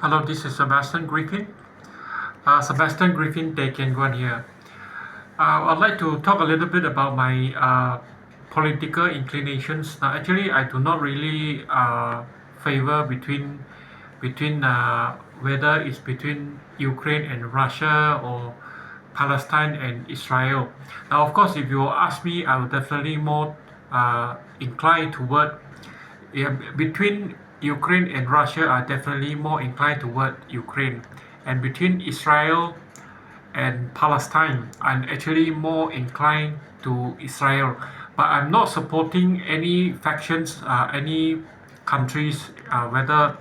Hello, this is Sebastian Griffin. Sebastian Griffin Tay Kian Guan here. I'd like to talk a little bit about my political inclinations. Actually, I do not really favor between whether it's between Ukraine and Russia or Palestine and Israel. Now, of course, if you ask me, I would definitely more inclined toward between Ukraine and Russia are definitely more inclined toward Ukraine, and between Israel and Palestine, I'm actually more inclined to Israel. But I'm not supporting any factions, any countries, whether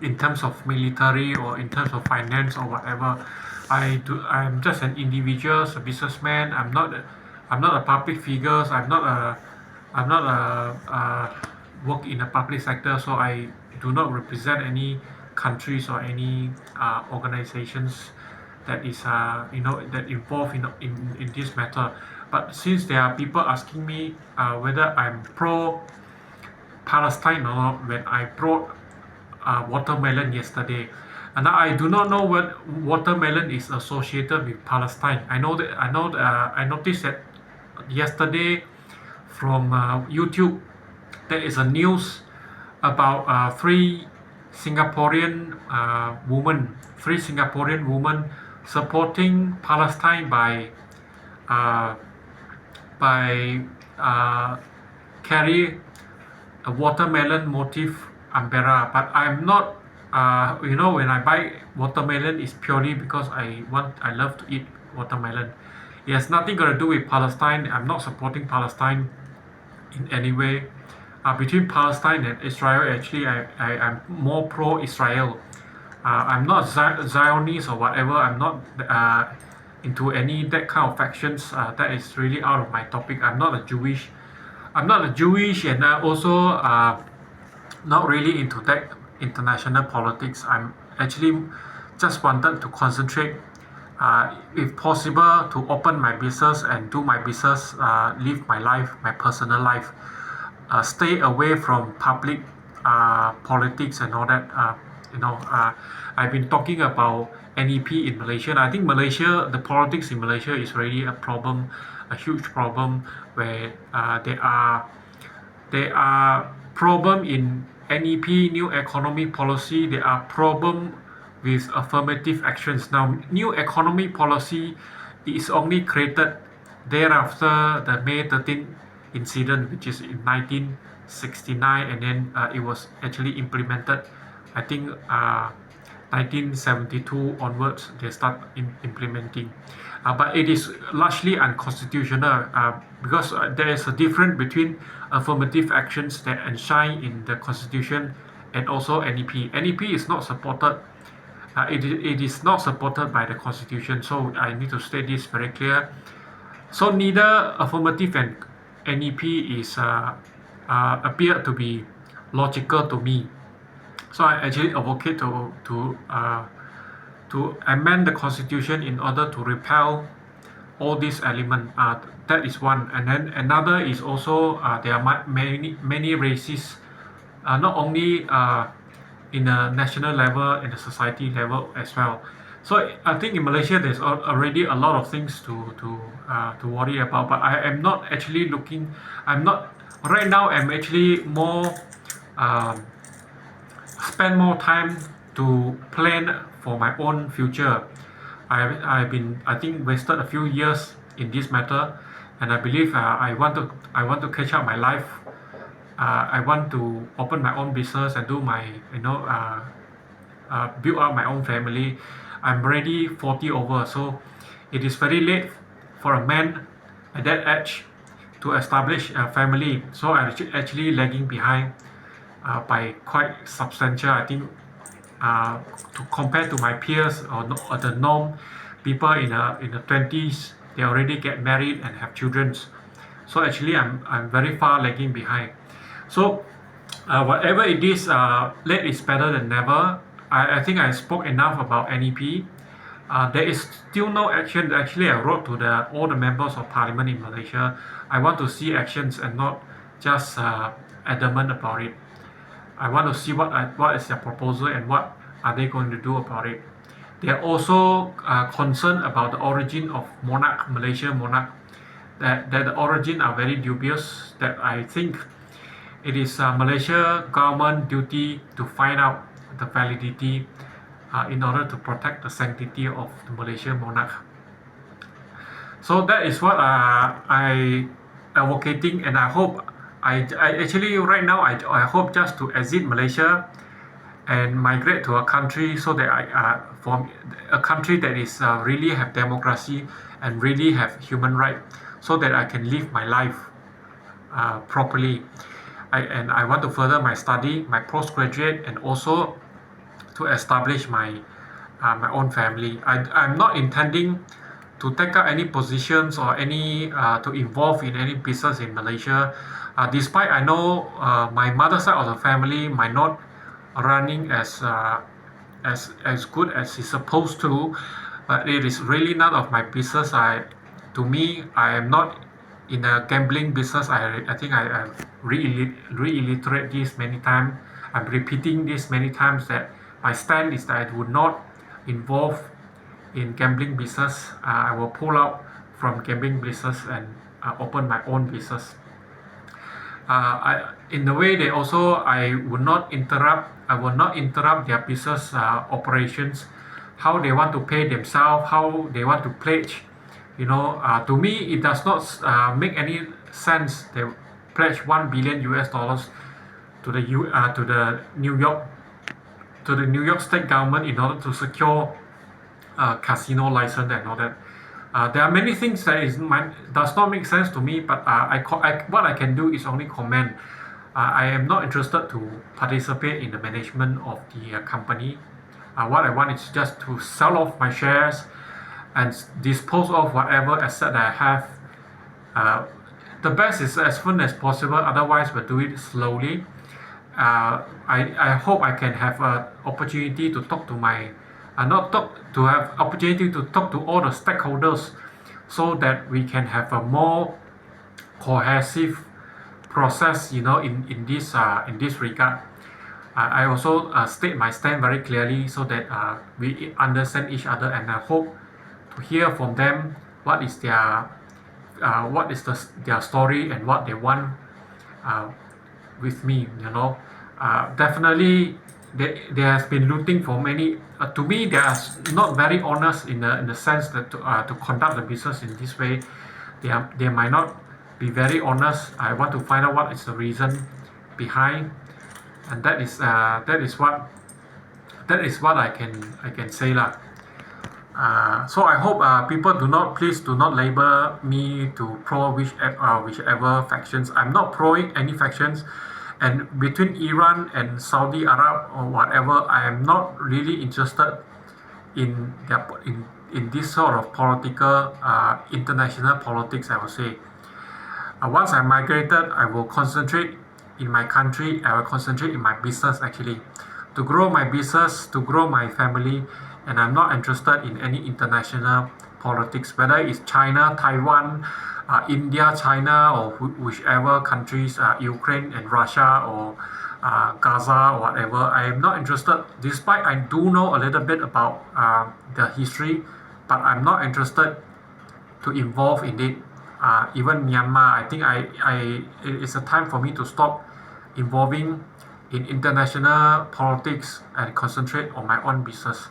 in terms of military or in terms of finance or whatever. I'm just an individual, a businessman. I'm not a public figure. I'm not work in the public sector, so I do not represent any countries or any organizations that is that involved in this matter. But since there are people asking me whether I'm pro Palestine or not, when I brought watermelon yesterday. And I do not know what watermelon is associated with Palestine. I noticed that yesterday from YouTube there is a news about three Singaporean women supporting Palestine uh, by carry a watermelon motif umbrella. But I'm not, when I buy watermelon, it's purely because I love to eat watermelon. It has nothing got to do with Palestine. I'm not supporting Palestine in any way. Between Palestine and Israel, actually, I'm more pro-Israel. I'm not Zionist or whatever. I'm not into any that kind of factions. That is really out of my topic. I'm not a Jewish, and also not really into that international politics. I'm actually just wanted to concentrate, if possible, to open my business and do my business, live my life, my personal life, stay away from public politics and all that. I've been talking about NEP in Malaysia. I think Malaysia, the politics in Malaysia is really a problem, a huge problem, where there are problem in NEP, new economic policy. There are problem with affirmative actions. Now, new economic policy is only created thereafter the May 13th incident, which is in 1969, and then it was actually implemented, I think, 1972 onwards, they start implementing. But it is largely unconstitutional because there is a difference between affirmative actions that enshrine in the Constitution and also NEP. NEP is not supported. It is not supported by the Constitution, so I need to state this very clear. So neither affirmative and NEP is appear to be logical to me. So I actually advocate to amend the constitution in order to repel all these elements. That is one, and then another is also there are many races, not only in a national level, in the society level as well. So I think in Malaysia there's already a lot of things to worry about. But I am not actually looking. I'm not right now. I'm actually more. Um, Spend more time to plan for my own future. I've been, I think, wasted a few years in this matter, and I believe I want to catch up my life. I want to open my own business and do my build up my own family. I'm already 40 over, so it is very late for a man at that age to establish a family. So I'm actually lagging behind by quite substantial. I think to compare to my peers or the norm, people in the 20s, they already get married and have children. So actually, I'm very far lagging behind. So whatever it is, late is better than never. I think I spoke enough about NEP. There is still no action. Actually, I wrote to all the members of parliament in Malaysia. I want to see actions and not just adamant about it. I want to see what is their proposal and what are they going to do about it? They are also concerned about the origin of monarch, Malaysia monarch, that the origin are very dubious, that I think it is Malaysia government duty to find out the validity in order to protect the sanctity of the Malaysian monarch. So that is what I advocating, and I hope I actually right now I hope just to exit Malaysia and migrate to a country so that I from a country that is really have democracy and really have human right, so that I can live my life properly. And I want to further my study, my postgraduate, and also to establish my own family. I'm not intending to take up any positions or any to involve in any business in Malaysia. Despite I know my mother side of the family might not running as good as it's supposed to, but it is really none of my business. To me, I am not in a gambling business. I think I reiterate this many times. I'm repeating this many times that my stand is that I would not involve in gambling business. I will pull out from gambling business and open my own business. In the way they also I will not interrupt their business operations, how they want to pay themselves, how they want to pledge. To me it does not make any sense. They pledge $1 billion to the New York State government in order to secure casino license and all that. There are many things that does not make sense to me, but what I can do is only comment. I am not interested to participate in the management of the company. What I want is just to sell off my shares and dispose of whatever asset I have. The best is as soon as possible, otherwise we'll do it slowly. I hope I can have an opportunity to talk to my not talk to have opportunity to talk to all the stakeholders, so that we can have a more cohesive process in this regard. I also state my stand very clearly so that we understand each other, and I hope to hear from them what is their story and what they want with me. Definitely they has been looting for many. To me, they are not very honest in the sense that to conduct the business in this way. They might not be very honest. I want to find out what is the reason behind, and that is what I can say lah. So I hope people please do not label me to whichever factions. I'm not proing any factions, and between Iran and Saudi Arab or whatever, I am not really interested in this sort of political international politics, I would say. Once I migrated, I will concentrate in my country. I will concentrate in my business, actually, to grow my business, to grow my family, and I'm not interested in any international politics, whether it's China, Taiwan, India, China, or whichever countries, Ukraine and Russia, or Gaza, or whatever. I am not interested, despite I do know a little bit about the history, but I'm not interested to involve in it. Even Myanmar, I think it's a time for me to stop involving in international politics and concentrate on my own business.